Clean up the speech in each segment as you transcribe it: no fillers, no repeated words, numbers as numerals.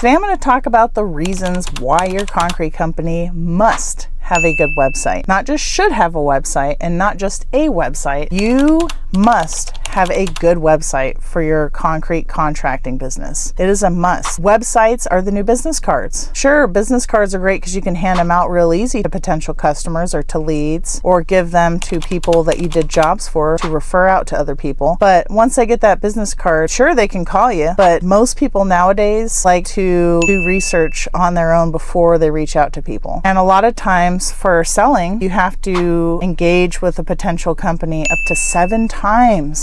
Today I'm going to talk about the reasons why your concrete company must have a good website. Not just should have a website and not just a website. You must have a good website for your concrete contracting business. It is a must. Websites are the new business cards. Sure, business cards are great because you can hand them out real easy to potential customers or to leads, or give them to people that you did jobs for to refer out to other people. But once they get that business card, sure, they can call you, but most people nowadays like to do research on their own before they reach out to people. And a lot of times for selling, you have to engage with a potential company up to 7 times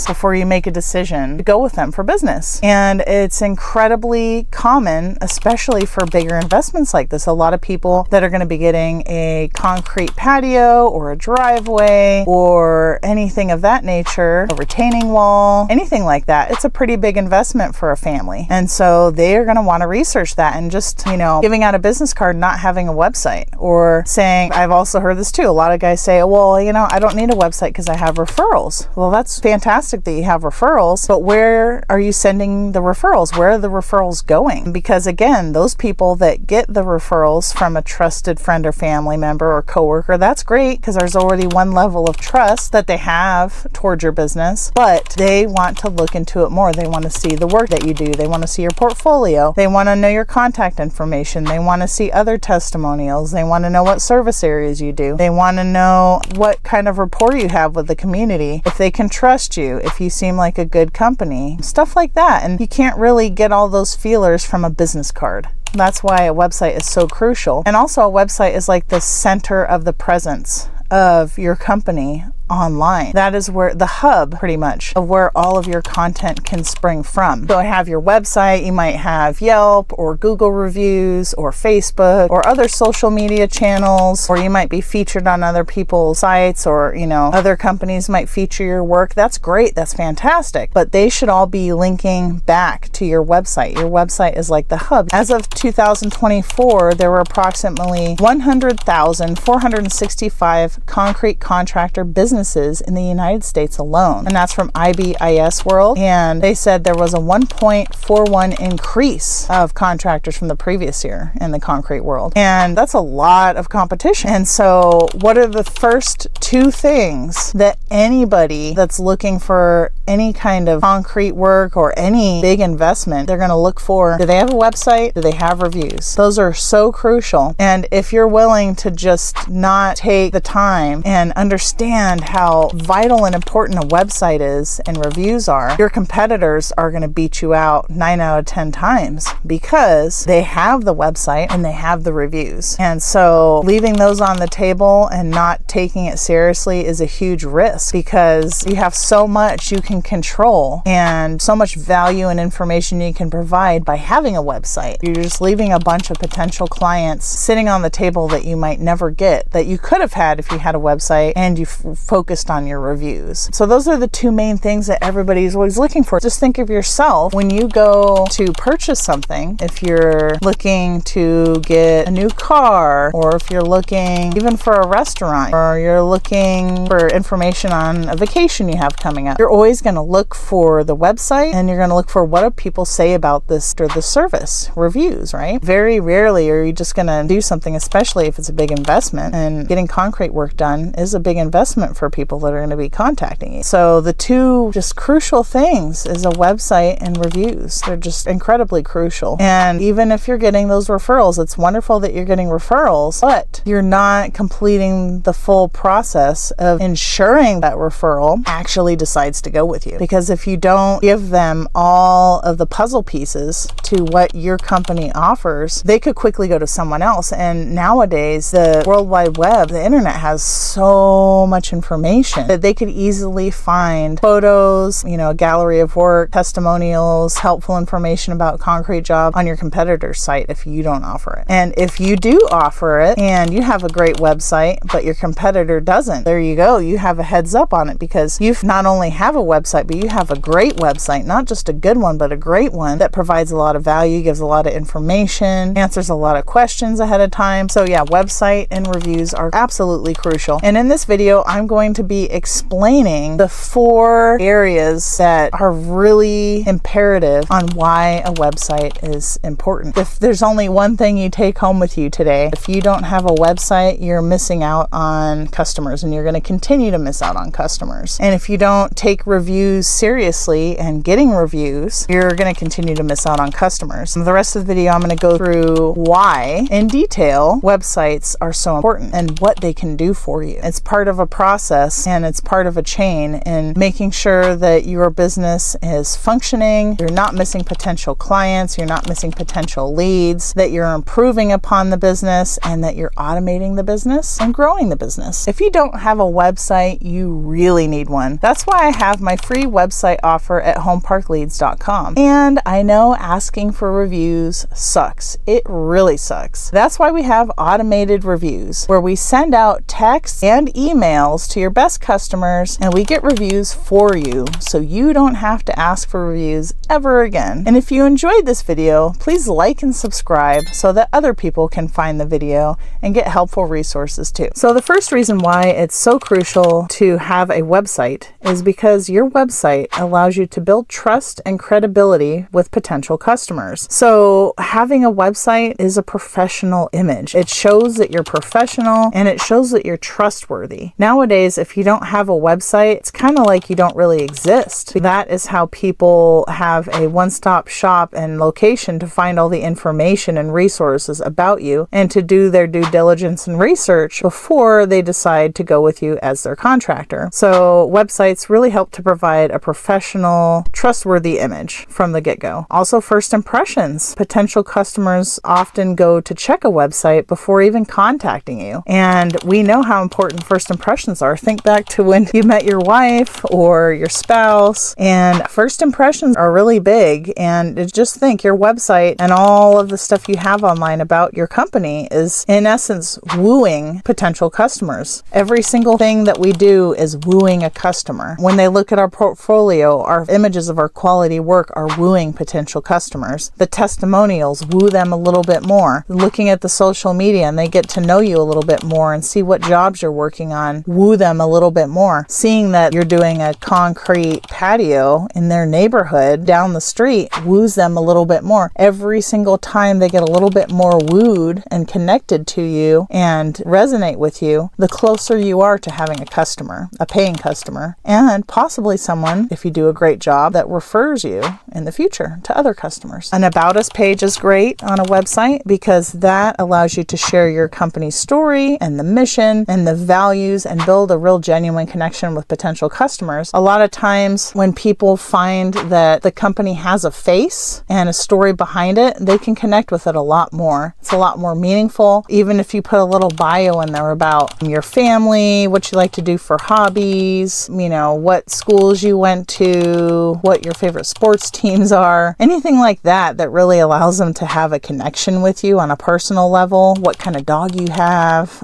before you make a decision to go with them for business. And it's incredibly common, especially for bigger investments like this. A lot of people that are going to be getting a concrete patio or a driveway or anything of that nature, a retaining wall, anything like that, it's a pretty big investment for a family. And so they are going to want to research that. And just, giving out a business card, not having a website, or saying, I've also heard this too. A lot of guys say, well, I don't need a website because I have referrals. Well, that's fantastic that you have referrals, but where are you sending the referrals? Where are the referrals going? Because again, those people that get the referrals from a trusted friend or family member or coworker, that's great because there's already one level of trust that they have towards your business, but they want to look into it more. They want to see the work that you do. They want to see your portfolio. They want to know your contact information. They want to see other testimonials. They want to know what service areas you do. They want to know what kind of rapport you have with the community, if they can trust you, if you seem like a good company, stuff like that. And you can't really get all those feelers from a business card. That's why a website is so crucial. And also a website is like the center of the presence of your company online. That is where the hub, pretty much, of where all of your content can spring from. So I have your website, you might have Yelp or Google reviews or Facebook or other social media channels, or you might be featured on other people's sites, or other companies might feature your work. That's great, that's fantastic, but they should all be linking back to your website. Your website is like the hub. As of 2024, there were approximately 100,465 concrete contractor businesses in the United States alone. And that's from IBIS World. And they said there was a 1.41 increase of contractors from the previous year in the concrete world. And that's a lot of competition. And so what are the first 2 things that anybody that's looking for any kind of concrete work or any big investment, they're going to look for? Do they have a website? Do they have reviews? Those are so crucial. And if you're willing to just not take the time and understand how vital and important a website is and reviews are, your competitors are going to beat you out 9 out of 10 times because they have the website and they have the reviews. And so leaving those on the table and not taking it seriously is a huge risk, because you have so much you can control and so much value and information you can provide by having a website. You're just leaving a bunch of potential clients sitting on the table that you might never get, that you could have had if you had a website and you focused on your reviews. So those are the 2 main things that everybody's always looking for. Just think of yourself when you go to purchase something. If you're looking to get a new car, or if you're looking even for a restaurant, or you're looking for information on a vacation you have coming up, you're always going to look for the website, and you're going to look for what do people say about this or the service, reviews, right? Very rarely are you just going to do something, especially if it's a big investment, and getting concrete work done is a big investment for people that are going to be contacting you. So the 2 just crucial things is a website and reviews. They're just incredibly crucial. And even if you're getting those referrals, it's wonderful that you're getting referrals, but you're not completing the full process of ensuring that referral actually decides to go with you. Because if you don't give them all of the puzzle pieces to what your company offers, they could quickly go to someone else. And nowadays, the World Wide Web, the internet, has so much information that they could easily find photos, a gallery of work, testimonials, helpful information about concrete job on your competitor's site if you don't offer it. And if you do offer it and you have a great website, but your competitor doesn't, there you go. You have a heads up on it, because you not only have a website, but you have a great website, not just a good one, but a great one that provides a lot of value, gives a lot of information, answers a lot of questions ahead of time. So yeah, website and reviews are absolutely crucial. And in this video, I'm going going to be explaining the 4 areas that are really imperative on why a website is important. If there's only one thing you take home with you today, if you don't have a website, you're missing out on customers, and you're going to continue to miss out on customers. And if you don't take reviews seriously and getting reviews, you're going to continue to miss out on customers. And the rest of the video, I'm going to go through why in detail websites are so important and what they can do for you. It's part of a process, and it's part of a chain in making sure that your business is functioning, you're not missing potential clients, you're not missing potential leads, that you're improving upon the business, and that you're automating the business and growing the business. If you don't have a website, you really need one. That's why I have my free website offer at homeparkleads.com. And I know asking for reviews sucks. It really sucks. That's why we have automated reviews, where we send out texts and emails to your best customers, and we get reviews for you, so you don't have to ask for reviews ever again. And if you enjoyed this video, please like and subscribe so that other people can find the video and get helpful resources too. So the first reason why it's so crucial to have a website is because your website allows you to build trust and credibility with potential customers. So having a website is a professional image. It shows that you're professional, and it shows that you're trustworthy. Nowadays, if you don't have a website, it's kind of like you don't really exist. That is how people have a one-stop shop and location to find all the information and resources about you, and to do their due diligence and research before they decide to go with you as their contractor. So websites really help to provide a professional, trustworthy image from the get-go. Also, first impressions. Potential customers often go to check a website before even contacting you. And we know how important first impressions are. Think back to when you met your wife or your spouse, and first impressions are really big. And just think, your website and all of the stuff you have online about your company is, in essence, wooing potential customers. Every single thing that we do is wooing a customer. When they look at our portfolio, our images of our quality work are wooing potential customers. The testimonials woo them a little bit more. Looking at the social media, and they get to know you a little bit more and see what jobs you're working on, woo them a little bit more. Seeing that you're doing a concrete patio in their neighborhood down the street woos them a little bit more. Every single time they get a little bit more wooed and connected to you and resonate with you, the closer you are to having a customer, a paying customer, and possibly someone, if you do a great job, that refers you in the future to other customers. An About Us page is great on a website because that allows you to share your company's story and the mission and the values and build a real genuine connection with potential customers. A lot of times when people find that the company has a face and a story behind it, they can connect with it a lot more. It's a lot more meaningful. Even if you put a little bio in there about your family, what you like to do for hobbies, what schools you went to, what your favorite sports teams are, anything like that really allows them to have a connection with you on a personal level, what kind of dog you have,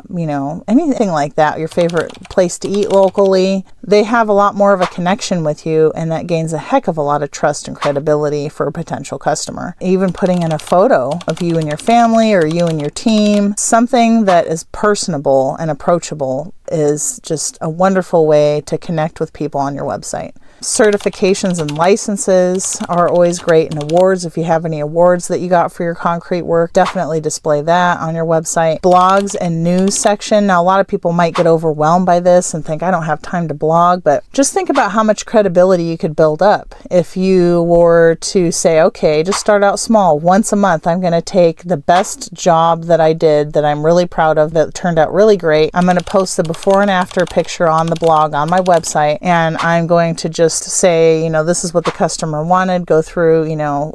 anything like that, your favorite place to eat locally. They have a lot more of a connection with you, and that gains a heck of a lot of trust and credibility for a potential customer. Even putting in a photo of you and your family or you and your team, something that is personable and approachable, is just a wonderful way to connect with people on your website. Certifications and licenses are always great, and awards. If you have any awards that you got for your concrete work, definitely display that on your website. Blogs and news section. Now, a lot of people might get overwhelmed by this and think, I don't have time to blog, but just think about how much credibility you could build up if you were to say, okay, just start out small. Once a month, I'm going to take the best job that I did that I'm really proud of, that turned out really great. I'm going to post the before and after picture on the blog on my website, and I'm going to just say, this is what the customer wanted, go through,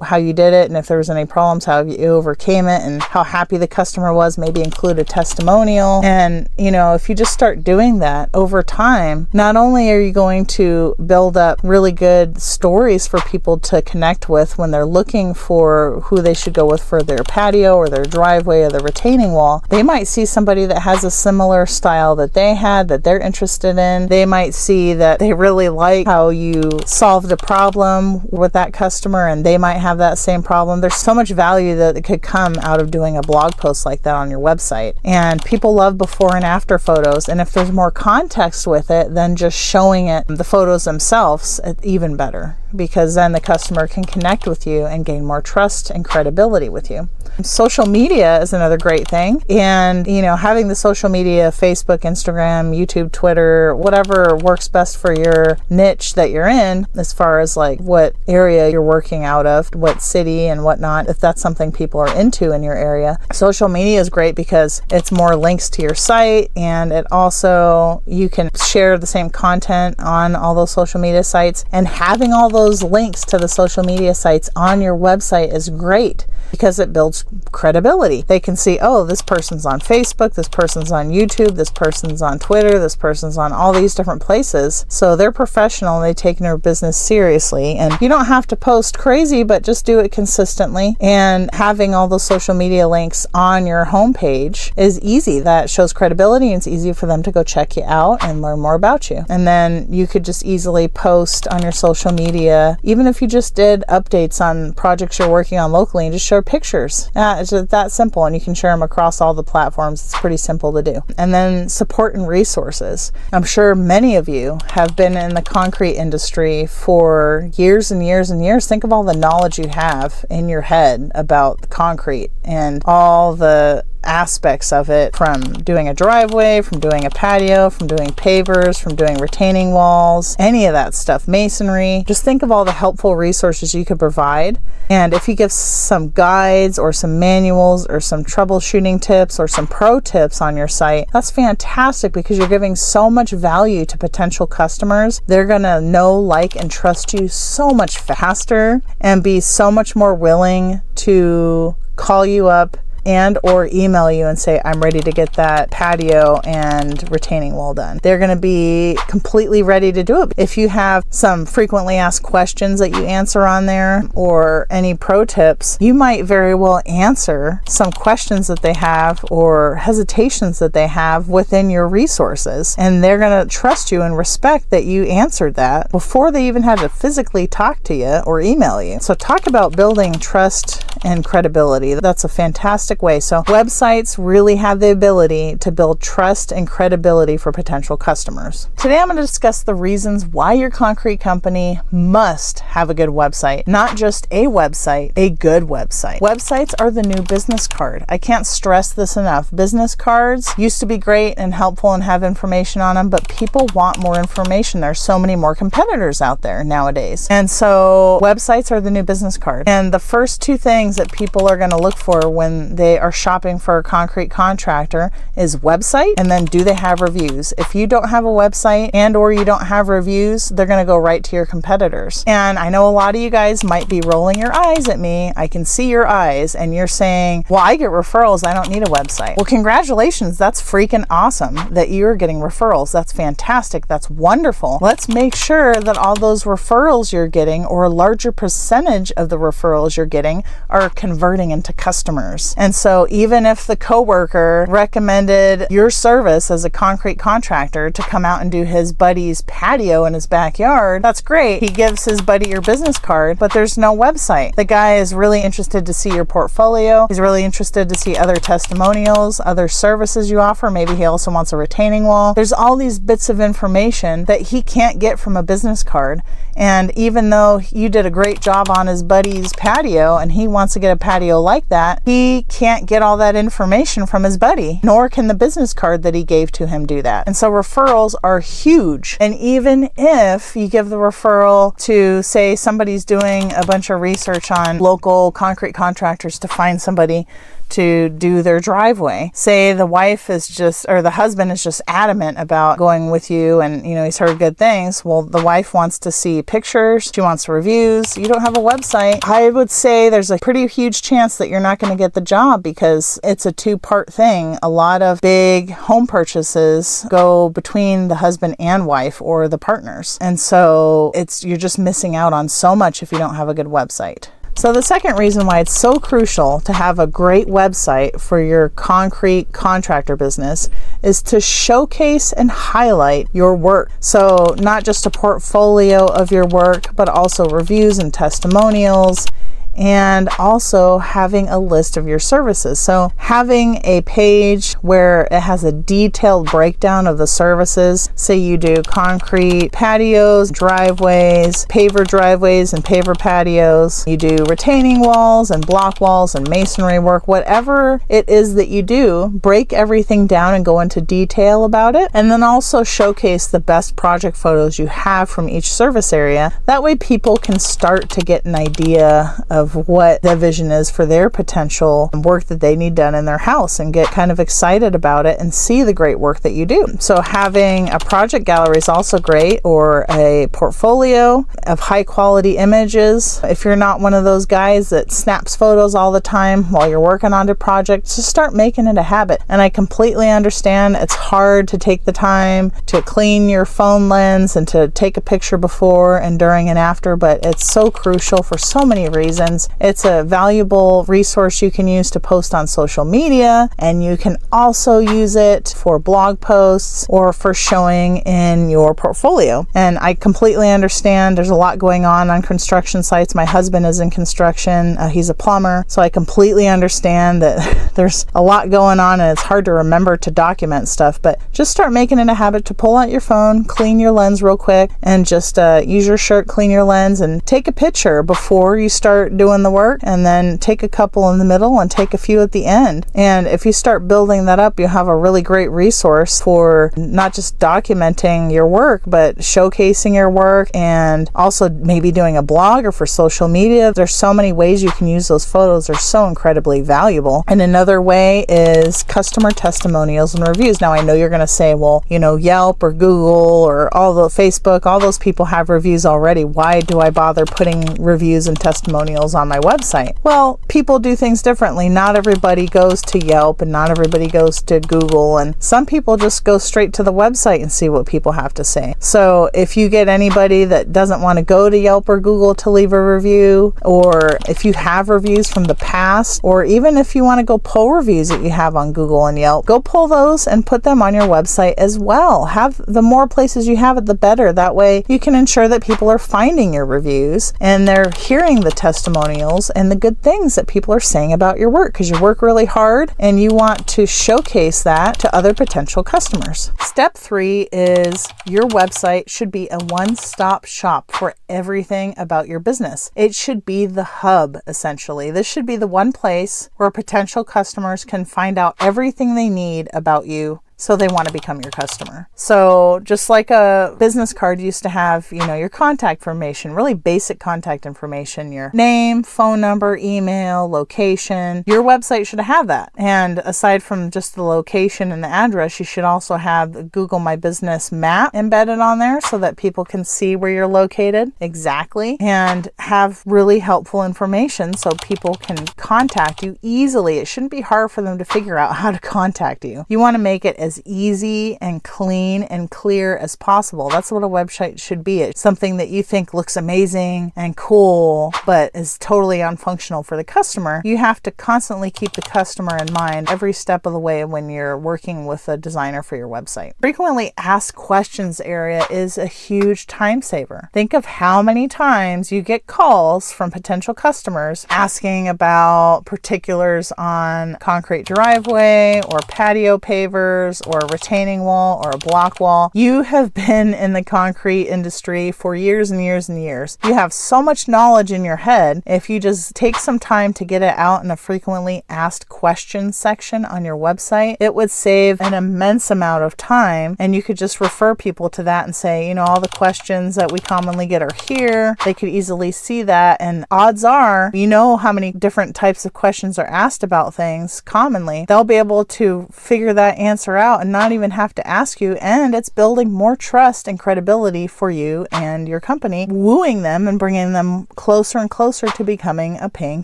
how you did it, and if there was any problems, how you overcame it, and how happy the customer was. Maybe include a testimonial. And, if you just start doing that over time, not only are you going to build up really good stories for people to connect with when they're looking for who they should go with for their patio or their driveway or the retaining wall, they might see somebody that has a similar style that they had, that they're interested in. They might see that they really like how you solved a problem with that customer and they might have that same problem. There's so much value that could come out of doing a blog post like that on your website. And people love before and after photos. And if there's more context with it than just showing it, the photos themselves, even better, because then the customer can connect with you and gain more trust and credibility with you. Social media is another great thing. And, having the social media, Facebook, Instagram, YouTube, Twitter, whatever works best for your niche that you're in, as far as like what area you're working out of, what city and whatnot, if that's something people are into in your area. Social media is great because it's more links to your site, and it also, you can share the same content on all those social media sites, and having all those links to the social media sites on your website is great because it builds credibility. They can see, oh, this person's on Facebook, this person's on YouTube, this person's on Twitter, this person's on all these different places. So they're professional and they take their business seriously. And you don't have to post crazy, but just do it consistently. And having all those social media links on your homepage is easy. That shows credibility, and it's easy for them to go check you out and learn more about you. And then you could just easily post on your social media, even if you just did updates on projects you're working on locally, and just share pictures. It's just that simple, and you can share them across all the platforms. It's pretty simple to do. And then support and resources. I'm sure many of you have been in the concrete industry for years and years and years. Think of all the knowledge you have in your head about concrete and all the aspects of it, from doing a driveway, from doing a patio, from doing pavers, from doing retaining walls, any of that stuff, masonry. Just think of all the helpful resources you could provide. And if you give some guides or some manuals or some troubleshooting tips or some pro tips on your site, that's fantastic, because you're giving so much value to potential customers. They're going to know, like, and trust you so much faster and be so much more willing to call you up and or email you and say, I'm ready to get that patio and retaining wall done. They're going to be completely ready to do it. If you have some frequently asked questions that you answer on there, or any pro tips, you might very well answer some questions that they have or hesitations that they have within your resources. And they're going to trust you and respect that you answered that before they even had to physically talk to you or email you. So talk about building trust and credibility. That's a fantastic way. So websites really have the ability to build trust and credibility for potential customers. Today I'm going to discuss the reasons why your concrete company must have a good website. Not just a website, a good website. Websites are the new business card. I can't stress this enough. Business cards used to be great and helpful and have information on them, but people want more information. There's so many more competitors out there nowadays. And so websites are the new business card. And the first two things that people are going to look for when they are shopping for a concrete contractor is website, and then do they have reviews. If you don't have a website and or you don't have reviews, they're going to go right to your competitors. And I know a lot of you guys might be rolling your eyes at me. I can see your eyes, and you're saying, well, I get referrals, I don't need a website. Well, congratulations. That's freaking awesome that you're getting referrals. That's fantastic. That's wonderful. Let's make sure that all those referrals you're getting, or a larger percentage of the referrals you're getting, are converting into customers. And so even if the coworker recommended your service as a concrete contractor to come out and do his buddy's patio in his backyard, that's great. He gives his buddy your business card, but there's no website. The guy is really interested to see your portfolio. He's really interested to see other testimonials, other services you offer. Maybe he also wants a retaining wall. There's all these bits of information that he can't get from a business card. And even though you did a great job on his buddy's patio and he wants to get a patio like that, he can't get all that information from his buddy, nor can the business card that he gave to him do that. And so referrals are huge. And even if you give the referral to, say, somebody's doing a bunch of research on local concrete contractors to find somebody to do their driveway. Say the wife is just, or the husband is just adamant about going with you, and he's heard good things. Well, the wife wants to see pictures, she wants reviews. You don't have a website. I would say there's a pretty huge chance that you're not going to get the job, because it's a two-part thing. A lot of big home purchases go between the husband and wife, or the partners. And so you're just missing out on so much if you don't have a good website. So the second reason why it's so crucial to have a great website for your concrete contractor business is to showcase and highlight your work. So not just a portfolio of your work, but also reviews and testimonials, and also having a list of your services. So having a page where it has a detailed breakdown of the services. Say you do concrete patios, driveways, paver driveways and paver patios. You do retaining walls and block walls and masonry work. Whatever it is that you do, break everything down and go into detail about it. And then also showcase the best project photos you have from each service area. That way people can start to get an idea of what the vision is for their potential work that they need done in their house and get kind of excited about it and see the great work that you do. So having a project gallery is also great, or a portfolio of high quality images. If you're not one of those guys that snaps photos all the time while you're working on a project, just start making it a habit. And I completely understand it's hard to take the time to clean your phone lens and to take a picture before and during and after, but it's so crucial for so many reasons. It's a valuable resource you can use to post on social media, and you can also use it for blog posts or for showing in your portfolio. And I completely understand there's a lot going on construction sites. My husband is in construction. He's a plumber. So I completely understand that there's a lot going on and it's hard to remember to document stuff, but just start making it a habit to pull out your phone, clean your lens real quick, and just use your shirt, clean your lens, and take a picture before you start doing the work, and then take a couple in the middle and take a few at the end. And if you start building that up, you'll have a really great resource for not just documenting your work, but showcasing your work, and also maybe doing a blog or for social media. There's so many ways you can use those photos. They're so incredibly valuable. And another way is customer testimonials and reviews. Now I know you're going to say, well, Yelp or Google or all the Facebook, all those people have reviews already. Why do I bother putting reviews and testimonials on my website? Well, people do things differently. Not everybody goes to Yelp and not everybody goes to Google, and some people just go straight to the website and see what people have to say. So if you get anybody that doesn't want to go to Yelp or Google to leave a review, or if you have reviews from the past, or even if you want to go pull reviews that you have on Google and Yelp, go pull those and put them on your website as well. Have the more places you have it, the better. That way you can ensure that people are finding your reviews and they're hearing the testimonials and the good things that people are saying about your work, because you work really hard and you want to showcase that to other potential customers. Step 3 is your website should be a one-stop shop for everything about your business. It should be the hub, essentially. This should be the one place where potential customers can find out everything they need about you, so they want to become your customer. So just like a business card used to have, your contact information, really basic contact information, your name, phone number, email, location, your website should have that. And aside from just the location and the address, you should also have the Google My Business map embedded on there so that people can see where you're located exactly, and have really helpful information so people can contact you easily. It shouldn't be hard for them to figure out how to contact you. You want to make it as easy and clean and clear as possible. That's what a website should be. It's something that you think looks amazing and cool, but is totally unfunctional for the customer. You have to constantly keep the customer in mind every step of the way when you're working with a designer for your website. Frequently asked questions area is a huge time saver. Think of how many times you get calls from potential customers asking about particulars on concrete driveway or patio pavers or a retaining wall or a block wall. You have been in the concrete industry for years and years and years. You have so much knowledge in your head. If you just take some time to get it out in a frequently asked questions section on your website, it would save an immense amount of time, and you could just refer people to that and say, all the questions that we commonly get are here. They could easily see that, and odds are, how many different types of questions are asked about things commonly. They'll be able to figure that answer out and not even have to ask you, and it's building more trust and credibility for you and your company, wooing them and bringing them closer and closer to becoming a paying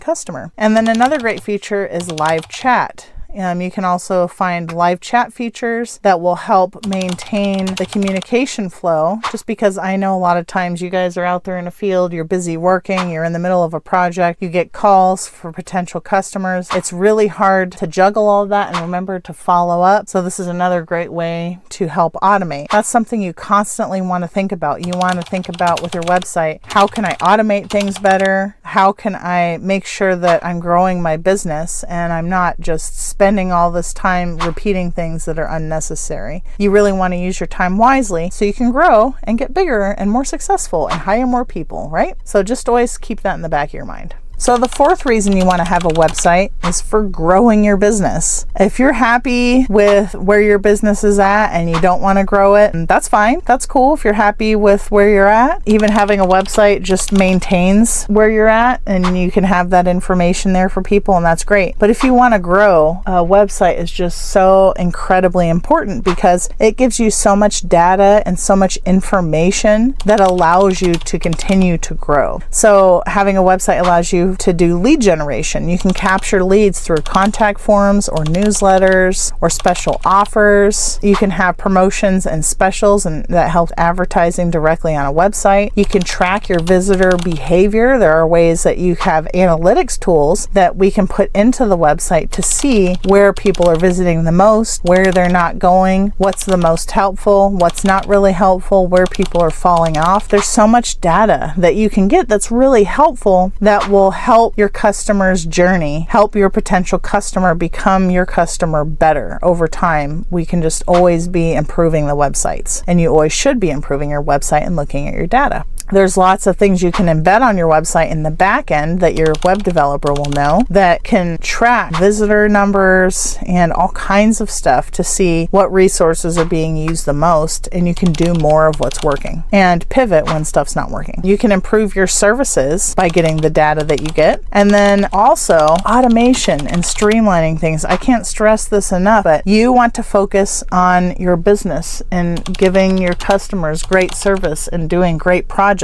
customer. And then another great feature is live chat. You can also find live chat features that will help maintain the communication flow, just because I know a lot of times you guys are out there in the field, you're busy working, you're in the middle of a project, you get calls for potential customers. It's really hard to juggle all of that and remember to follow up. So this is another great way to help automate. That's something you constantly want to think about. You want to think about with your website, how can I automate things better? How can I make sure that I'm growing my business and I'm not just spending all this time repeating things that are unnecessary? You really want to use your time wisely so you can grow and get bigger and more successful and hire more people, right? So just always keep that in the back of your mind. So the fourth reason you want to have a website is for growing your business. If you're happy with where your business is at and you don't want to grow it, that's fine. That's cool if you're happy with where you're at. Even having a website just maintains where you're at and you can have that information there for people, and that's great. But if you want to grow, a website is just so incredibly important because it gives you so much data and so much information that allows you to continue to grow. So having a website allows you to do lead generation. You can capture leads through contact forms or newsletters or special offers. You can have promotions and specials, and that helps advertising directly on a website. You can track your visitor behavior. There are ways that you have analytics tools that we can put into the website to see where people are visiting the most, where they're not going, what's the most helpful, what's not really helpful, where people are falling off. There's so much data that you can get that's really helpful that will help your customer's journey, help your potential customer become your customer better over time. We can just always be improving the websites, and you always should be improving your website and looking at your data. There's lots of things you can embed on your website in the back end that your web developer will know that can track visitor numbers and all kinds of stuff to see what resources are being used the most, and you can do more of what's working and pivot when stuff's not working. You can improve your services by getting the data that you get, and then also automation and streamlining things. I can't stress this enough, but you want to focus on your business and giving your customers great service and doing great projects.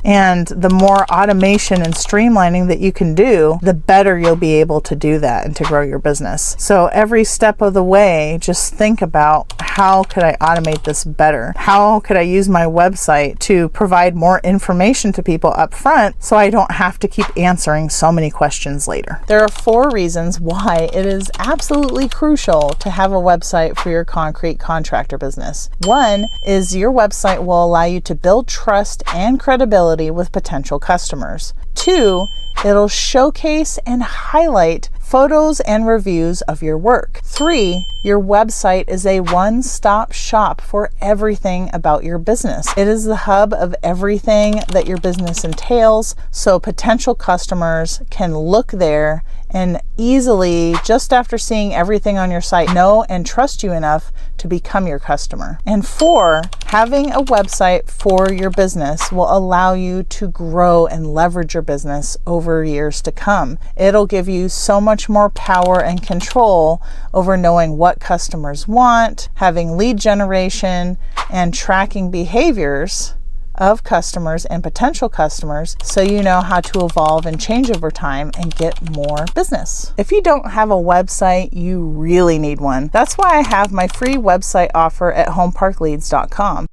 And the more automation and streamlining that you can do, the better you'll be able to do that and to grow your business. So every step of the way, just think about, how could I automate this better? How could I use my website to provide more information to people up front so I don't have to keep answering so many questions later? There are 4 reasons why it is absolutely crucial to have a website for your concrete contractor business. 1 is your website will allow you to build trust and credibility with potential customers. 2, it'll showcase and highlight photos and reviews of your work. 3, your website is a one-stop shop for everything about your business. It is the hub of everything that your business entails, so potential customers can look there and easily, just after seeing everything on your site, know and trust you enough to become your customer. And 4, having a website for your business will allow you to grow and leverage your business over years to come. It'll give you so much more power and control over knowing what customers want, having lead generation, and tracking behaviors of customers and potential customers, so you know how to evolve and change over time and get more business. If you don't have a website, you really need one. That's why I have my free website offer at homeparkleads.com.